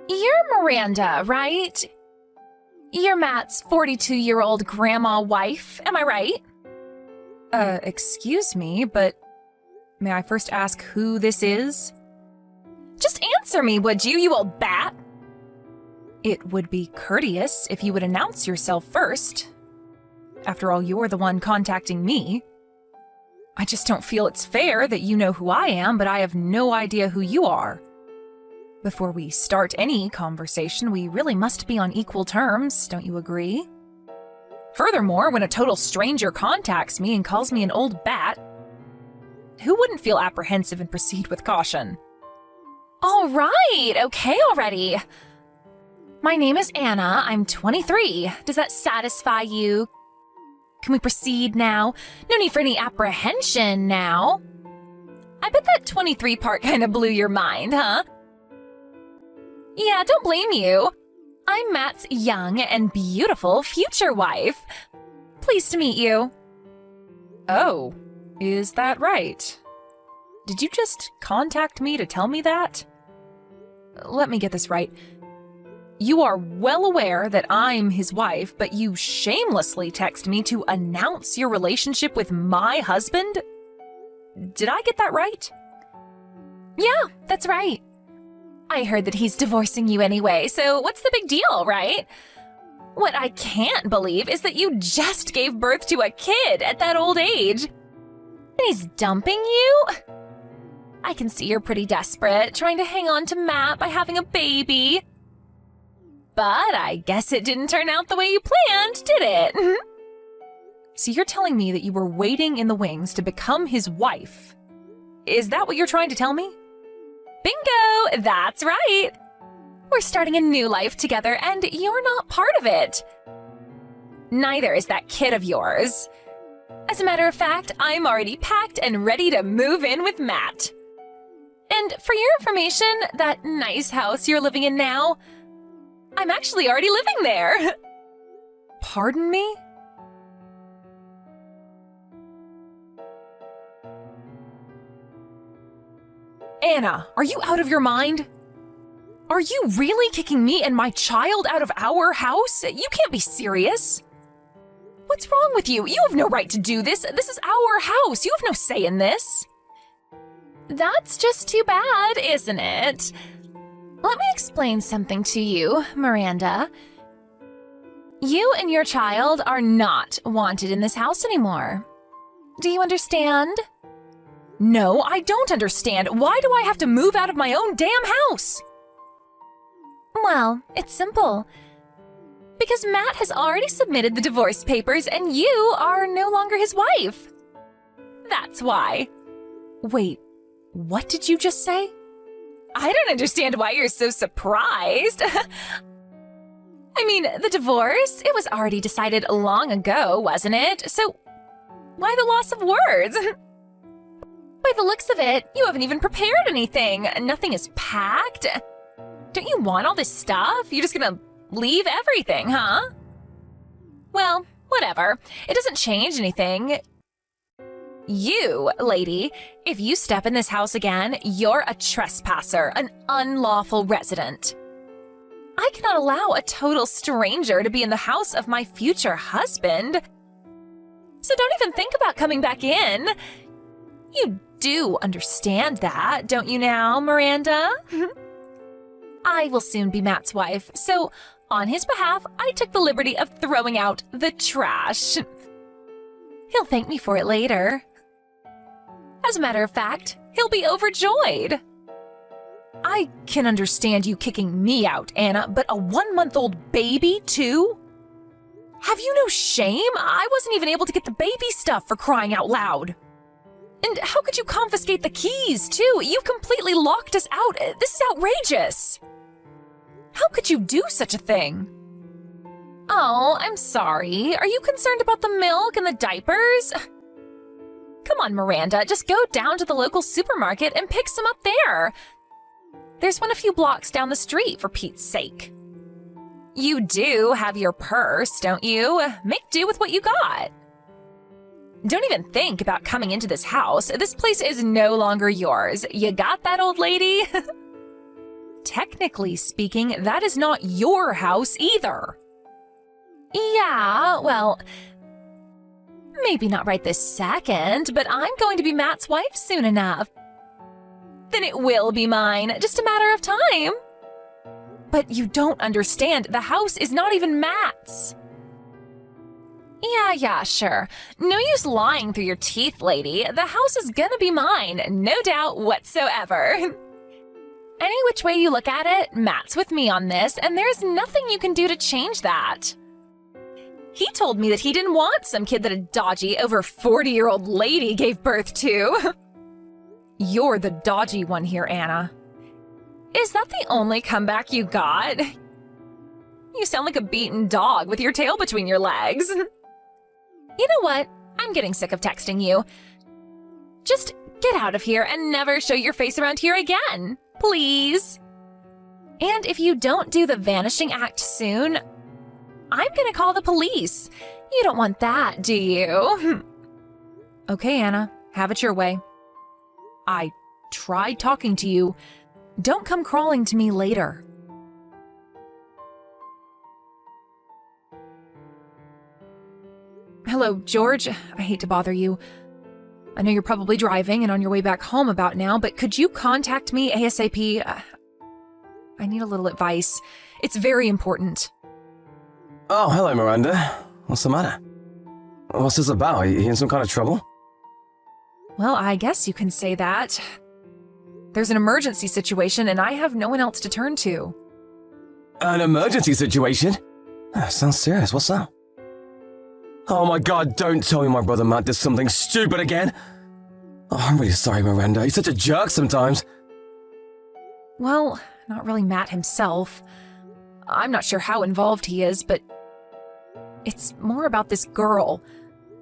You're Miranda, right? You're Matt's 42-year-old grandma wife, am I right? Excuse me, but may I first ask who this is? Just answer me, would you, you old bat? It would be courteous if you would announce yourself first. After all, you're the one contacting me. I just don't feel it's fair that you know who I am, but I have no idea who you are. Before we start any conversation, we really must be on equal terms, don't you agree? Furthermore, when a total stranger contacts me and calls me an old bat, who wouldn't feel apprehensive and proceed with caution? All right, okay already. My name is Anna, I'm 23. Does that satisfy you? Can we proceed now? No need for any apprehension now. I bet that 23 part kind of blew your mind, huh? Yeah, don't blame you. I'm Matt's young and beautiful future wife. Pleased to meet you. Oh, is that right? Did you just contact me to tell me that? Let me get this right. You are well aware that I'm his wife, but you shamelessly text me to announce your relationship with my husband? Did I get that right? Yeah, that's right. I heard that he's divorcing you anyway, so what's the big deal, right? What I can't believe is that you just gave birth to a kid at that old age. And he's dumping you? I can see you're pretty desperate, trying to hang on to Matt by having a baby. But I guess it didn't turn out the way you planned, did it? So you're telling me that you were waiting in the wings to become his wife? Is that what you're trying to tell me? Bingo! That's right! We're starting a new life together, and you're not part of it. Neither is that kid of yours. As a matter of fact, I'm already packed and ready to move in with Matt. And for your information, that nice house you're living in now, I'm actually already living there. Pardon me? Anna, are you out of your mind? Are you really kicking me and my child out of our house? You can't be serious. What's wrong with you? You have no right to do this. This is our house. You have no say in this. That's just too bad, isn't it? Let me explain something to you, Miranda. You and your child are not wanted in this house anymore. Do you understand? No, I don't understand. Why do I have to move out of my own damn house? Well, it's simple. Because Matt has already submitted the divorce papers and you are no longer his wife. That's why. Wait, what did you just say? I don't understand why you're so surprised. I mean, the divorce, it was already decided long ago, wasn't it? So why the loss of words? By the looks of it, you haven't even prepared anything. Nothing is packed. Don't you want all this stuff? You're just gonna leave everything, huh? Well, whatever. It doesn't change anything. You, lady, if you step in this house again, you're a trespasser, an unlawful resident. I cannot allow a total stranger to be in the house of my future husband. So don't even think about coming back in. You do understand that, don't you now, Miranda? I will soon be Matt's wife, so on his behalf, I took the liberty of throwing out the trash. He'll thank me for it later. As a matter of fact, he'll be overjoyed. I can understand you kicking me out, Anna, but a 1-month-old baby, too? Have you no shame? I wasn't even able to get the baby stuff, for crying out loud. And how could you confiscate the keys, too? You've completely locked us out. This is outrageous. How could you do such a thing? Oh, I'm sorry. Are you concerned about the milk and the diapers? Come on, Miranda, just go down to the local supermarket and pick some up there. There's one a few blocks down the street, for Pete's sake. You do have your purse, don't you? Make do with what you got. Don't even think about coming into this house. This place is no longer yours. You got that, old lady? technically speaking, that is not your house either. Yeah, well, maybe not right this second, but I'm going to be Matt's wife soon enough. Then it will be mine, just a matter of time. But you don't understand, the house is not even Matt's. Yeah, sure. No use lying through your teeth, lady. The house is gonna be mine, no doubt whatsoever. Any which way you look at it, Matt's with me on this, and there's nothing you can do to change that. He told me that he didn't want some kid that a dodgy, over 40-year-old lady gave birth to. You're the dodgy one here, Anna. Is that the only comeback you got? You sound like a beaten dog with your tail between your legs. You know what? I'm getting sick of texting you. Just get out of here and never show your face around here again, please. And if you don't do the vanishing act soon, I'm gonna call the police. You don't want that, do you? Okay, Anna, have it your way. I tried talking to you. Don't come crawling to me later. Hello, George. I hate to bother you. I know you're probably driving and on your way back home about now, but could you contact me ASAP? I need a little advice. It's very important. Oh, hello, Miranda. What's the matter? What's this about? Are you in some kind of trouble? Well, I guess you can say that. There's an emergency situation and I have no one else to turn to. An emergency situation? Sounds serious. What's up? Oh my god, don't tell me my brother Matt did something stupid again. Oh, I'm really sorry, Miranda. He's such a jerk sometimes. Well, not really Matt himself. I'm not sure how involved he is, but it's more about this girl.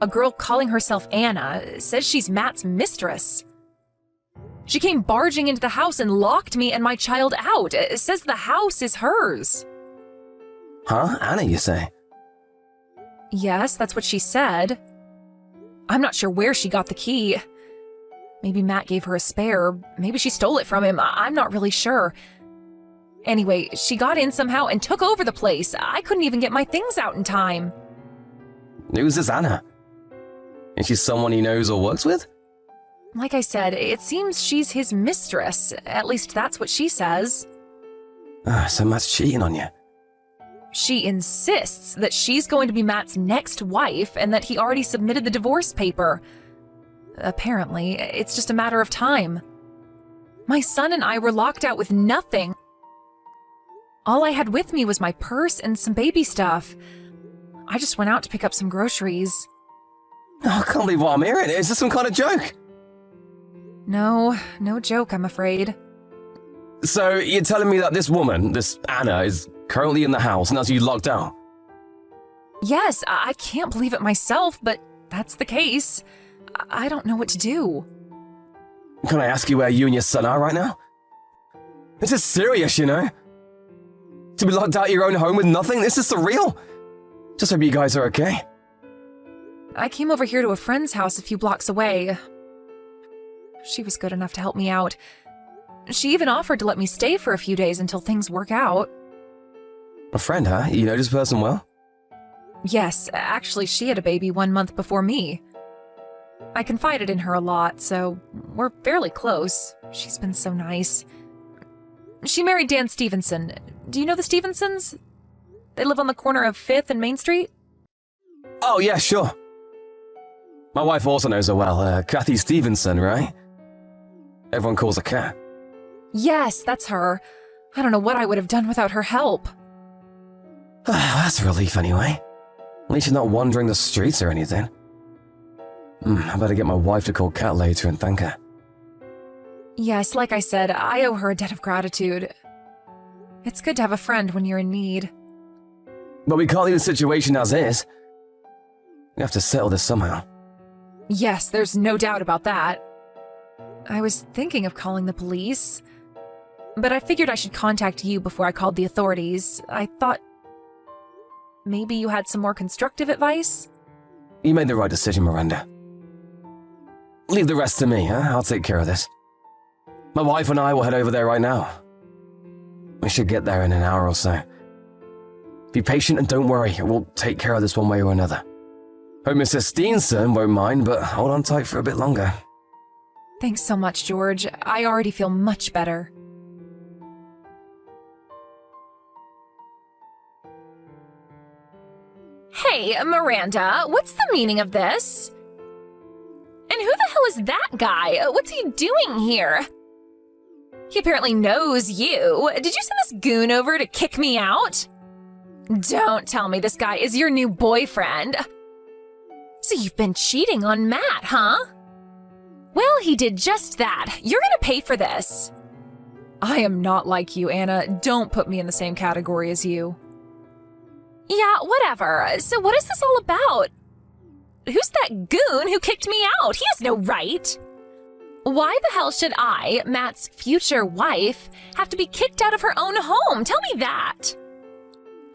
A girl calling herself Anna says she's Matt's mistress. She came barging into the house and locked me and my child out. It says the house is hers. Huh? Anna, you say? Yes, that's what she said. I'm not sure where she got the key. Maybe Matt gave her a spare. Maybe she stole it from him. I'm not really sure. Anyway, she got in somehow and took over the place. I couldn't even get my things out in time. Who's this Anna? Is she someone he knows or works with? Like I said, it seems she's his mistress. At least that's what she says. So Matt's cheating on you. She insists that she's going to be Matt's next wife and that he already submitted the divorce paper. Apparently, it's just a matter of time. My son and I were locked out with nothing. All I had with me was my purse and some baby stuff. I just went out to pick up some groceries. Oh, I can't believe what I'm hearing. Is this some kind of joke? No joke, I'm afraid. So you're telling me that this woman, this Anna, is currently in the house and has you locked out? Yes, I can't believe it myself, but that's the case. I don't know what to do. Can I ask you where you and your son are right now? This is serious, you know? To be locked out of your own home with nothing? This is surreal. Just hope you guys are okay. I came over here to a friend's house a few blocks away. She was good enough to help me out. She even offered to let me stay for a few days until things work out. A friend, huh? You know this person well? Yes, actually she had a baby 1 month before me. I confided in her a lot, so we're fairly close. She's been so nice. She married Dan Stevenson. Do you know the Stevensons? They live on the corner of 5th and Main Street? Oh, yeah, sure. My wife also knows her well. Kathy Stevenson, right? Everyone calls her Kat. Yes, that's her. I don't know what I would have done without her help. That's a relief anyway. At least she's not wandering the streets or anything. I better get my wife to call Kat later and thank her. Yes, like I said, I owe her a debt of gratitude. It's good to have a friend when you're in need. But we can't leave the situation as is. We have to settle this somehow. Yes, there's no doubt about that. I was thinking of calling the police, but I figured I should contact you before I called the authorities. I thought maybe you had some more constructive advice? You made the right decision, Miranda. Leave the rest to me, huh? I'll take care of this. My wife and I will head over there right now. We should get there in an hour or so. Be patient and don't worry, we'll take care of this one way or another. Hope Mrs. Steenson won't mind, but hold on tight for a bit longer. Thanks so much, George. I already feel much better. Hey, Miranda, what's the meaning of this? And who the hell is that guy? What's he doing here? He apparently knows you. Did you send this goon over to kick me out? Don't tell me this guy is your new boyfriend. So you've been cheating on Matt, huh? Well, he did just that. You're gonna pay for this. I am not like you, Anna. Don't put me in the same category as you. Yeah, whatever. So what is this all about? Who's that goon who kicked me out? He has no right. Why the hell should I, Matt's future wife, have to be kicked out of her own home? Tell me that.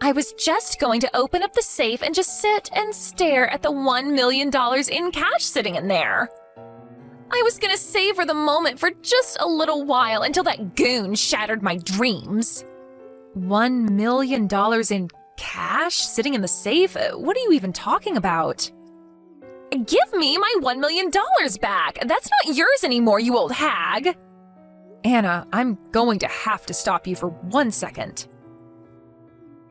I was just going to open up the safe and just sit and stare at the $1 million in cash sitting in there. I was going to savor the moment for just a little while until that goon shattered my dreams. $1 million in cash sitting in the safe? What are you even talking about? Give me my $1 million back. That's not yours anymore, you old hag. Anna, I'm going to have to stop you for 1 second.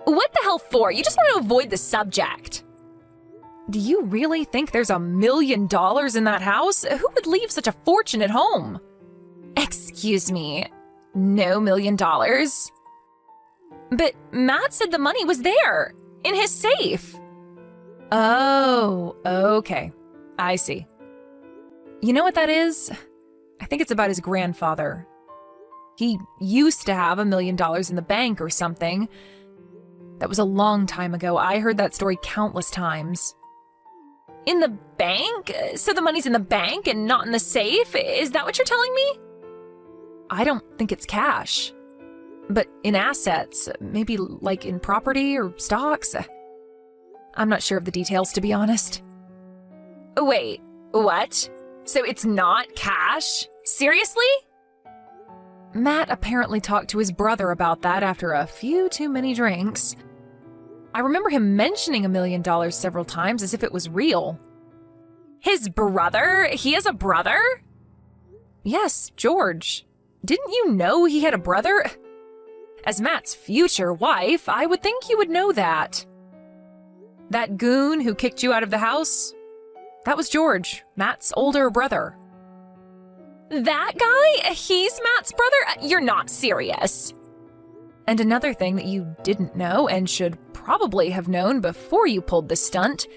What the hell for? You just want to avoid the subject. Do you really think there's $1 million in that house? Who would leave such a fortune at home? Excuse me, no $1 million? But Matt said the money was there, in his safe. Oh, okay. I see. You know what that is? I think it's about his grandfather. He used to have $1 million in the bank or something. That was a long time ago. I heard that story countless times. In the bank? So the money's in the bank and not in the safe? Is that what you're telling me? I don't think it's cash. But in assets, maybe like in property or stocks. I'm not sure of the details, to be honest. Wait, what? So it's not cash? Seriously? Matt apparently talked to his brother about that after a few too many drinks. I remember him mentioning $1 million several times as if it was real. His brother? He has a brother? Yes, George. Didn't you know he had a brother? As Matt's future wife, I would think you would know that. That goon who kicked you out of the house? That was George, Matt's older brother. That guy? He's Matt's brother? You're not serious. And another thing that you didn't know and should probably have known before you pulled this stunt,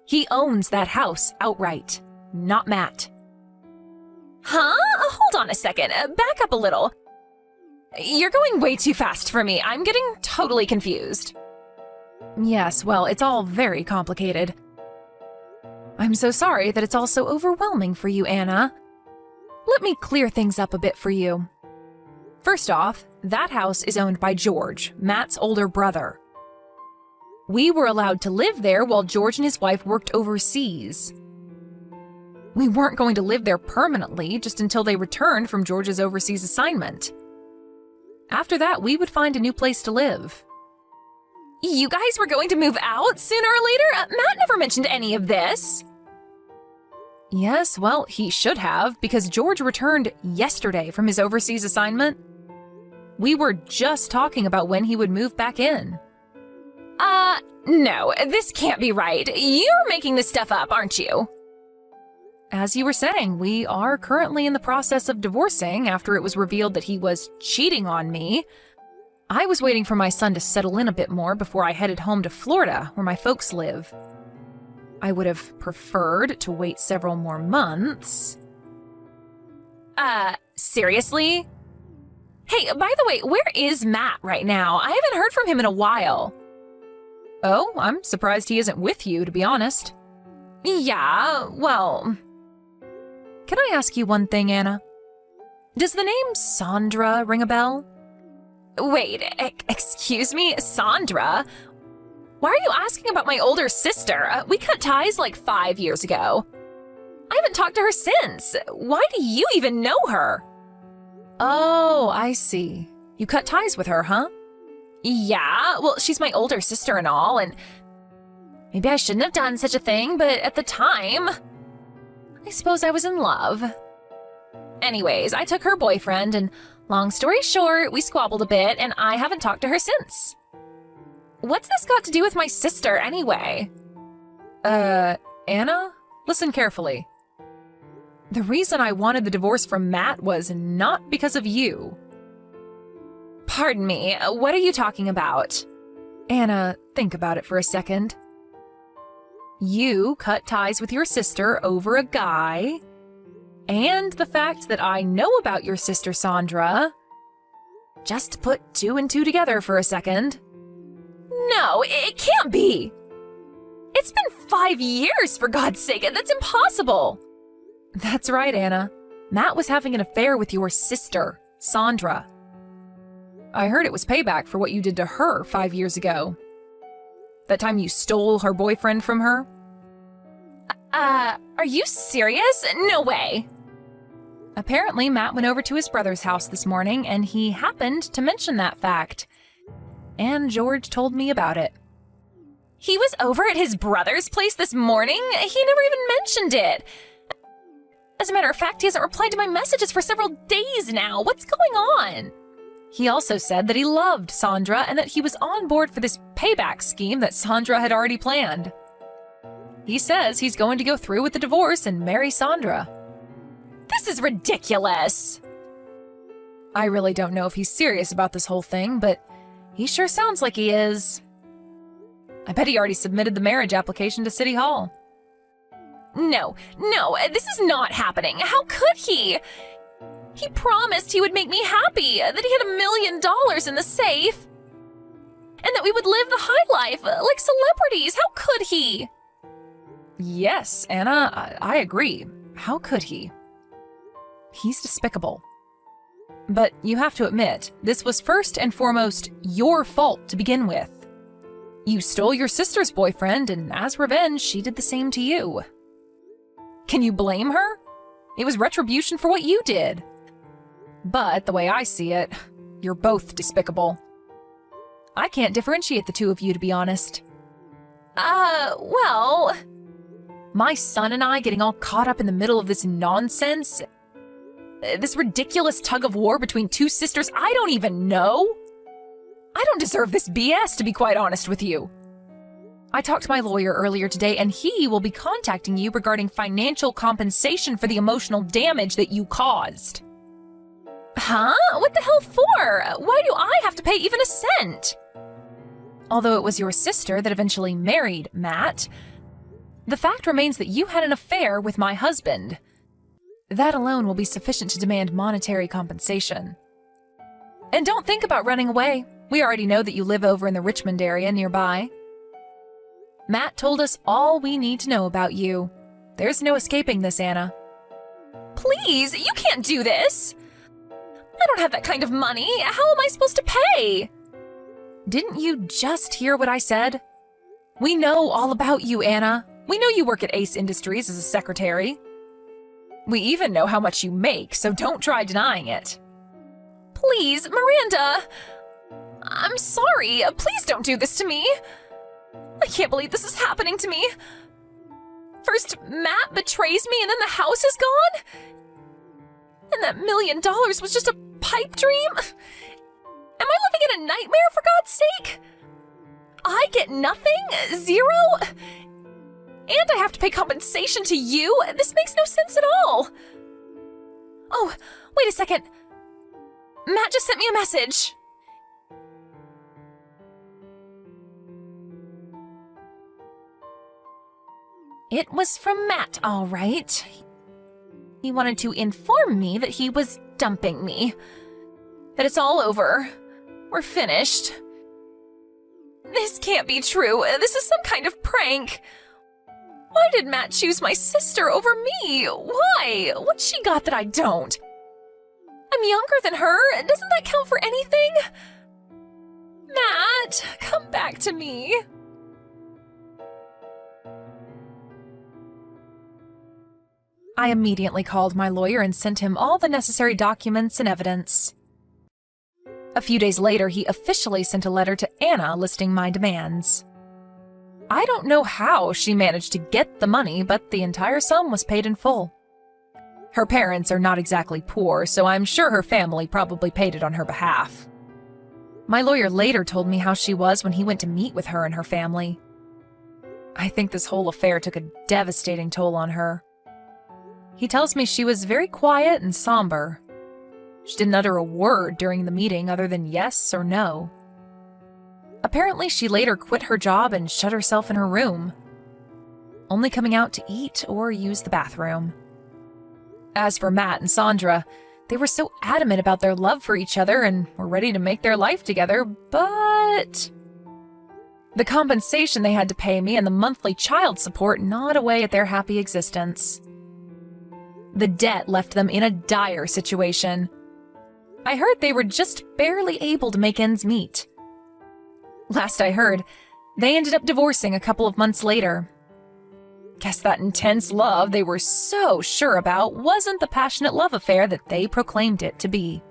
he owns that house outright, not Matt. Huh? Hold on a second. Back up a little. You're going way too fast for me. I'm getting totally confused. Yes, well, it's all very complicated. I'm so sorry that it's all so overwhelming for you, Anna. Let me clear things up a bit for you. First off, that house is owned by George, Matt's older brother. We were allowed to live there while George and his wife worked overseas. We weren't going to live there permanently, just until they returned from George's overseas assignment. After that, we would find a new place to live. You guys were going to move out sooner or later? Matt never mentioned any of this. Yes, well, he should have, because George returned yesterday from his overseas assignment. We were just talking about when he would move back in. No, this can't be right. You're making this stuff up, aren't you? As you were saying, we are currently in the process of divorcing after it was revealed that he was cheating on me. I was waiting for my son to settle in a bit more before I headed home to Florida, where my folks live. I would have preferred to wait several more months. Seriously? Hey, by the way, where is Matt right now? I haven't heard from him in a while. Oh, I'm surprised he isn't with you, to be honest. Yeah, well... Can I ask you one thing, Anna? Does the name Sandra ring a bell? Wait, excuse me, Sandra? Why are you asking about my older sister? We cut ties like 5 years ago. I haven't talked to her since. Why do you even know her? Oh, I see. You cut ties with her, huh? Yeah, well, she's my older sister and all, and maybe I shouldn't have done such a thing, but at the time, I suppose I was in love. Anyways, I took her boyfriend, and long story short, we squabbled a bit, and I haven't talked to her since. What's this got to do with my sister, anyway? Anna? Listen carefully. The reason I wanted the divorce from Matt was not because of you. Pardon me, what are you talking about? Anna, think about it for a second. You cut ties with your sister over a guy, and the fact that I know about your sister Sandra. Just put 2 and 2 together for a second. No, it can't be. It's been 5 years, for God's sake. That's impossible. That's right, Anna. Matt was having an affair with your sister, Sandra. I heard it was payback for what you did to her 5 years ago. That time you stole her boyfriend from her? Are you serious? No way. Apparently, Matt went over to his brother's house this morning, and he happened to mention that fact. And George told me about it. He was over at his brother's place this morning? He never even mentioned it. As a matter of fact, he hasn't replied to my messages for several days now. What's going on? He also said that he loved Sandra and that he was on board for this payback scheme that Sandra had already planned. He says he's going to go through with the divorce and marry Sandra. This is ridiculous. I really don't know if he's serious about this whole thing, but he sure sounds like he is. I bet he already submitted the marriage application to City Hall. No, this is not happening. How could he? He promised he would make me happy, that he had $1 million in the safe, and that we would live the high life like celebrities. How could he? Yes, Anna, I agree. How could he? He's despicable. But you have to admit, this was first and foremost your fault to begin with. You stole your sister's boyfriend, and as revenge, she did the same to you. Can you blame her? It was retribution for what you did. But the way I see it, you're both despicable. I can't differentiate the two of you, to be honest. Well... My son and I getting all caught up in the middle of this nonsense? This ridiculous tug of war between two sisters I don't even know? I don't deserve this BS, to be quite honest with you. I talked to my lawyer earlier today, and he will be contacting you regarding financial compensation for the emotional damage that you caused. Huh? What the hell for? Why do I have to pay even a cent? Although it was your sister that eventually married Matt, the fact remains that you had an affair with my husband. That alone will be sufficient to demand monetary compensation. And don't think about running away. We already know that you live over in the Richmond area nearby. Matt told us all we need to know about you. There's no escaping this, Anna. Please, you can't do this. I don't have that kind of money. How am I supposed to pay? Didn't you just hear what I said? We know all about you, Anna. We know you work at Ace Industries as a secretary. We even know how much you make, so don't try denying it. Please, Miranda. I'm sorry. Please don't do this to me. I can't believe this is happening to me. First, Matt betrays me, and then the house is gone? And that $1 million was just a pipe dream? Am I living in a nightmare, for God's sake? I get nothing? Zero? And I have to pay compensation to you? This makes no sense at all. Oh, wait a second. Matt just sent me a message. It was from Matt, all right. He wanted to inform me that he was dumping me. That it's all over. We're finished. This can't be true. This is some kind of prank. Why did Matt choose my sister over me? Why? What's she got that I don't? I'm younger than her. Doesn't that count for anything? Matt, come back to me. I immediately called my lawyer and sent him all the necessary documents and evidence. A few days later, he officially sent a letter to Anna listing my demands. I don't know how she managed to get the money, but the entire sum was paid in full. Her parents are not exactly poor, so I'm sure her family probably paid it on her behalf. My lawyer later told me how she was when he went to meet with her and her family. I think this whole affair took a devastating toll on her. He tells me she was very quiet and somber. She didn't utter a word during the meeting other than yes or no. Apparently, she later quit her job and shut herself in her room, only coming out to eat or use the bathroom. As for Matt and Sandra, they were so adamant about their love for each other and were ready to make their life together, but the compensation they had to pay me and the monthly child support gnawed away at their happy existence. The debt left them in a dire situation. I heard they were just barely able to make ends meet. Last I heard, they ended up divorcing a couple of months later. Guess that intense love they were so sure about wasn't the passionate love affair that they proclaimed it to be.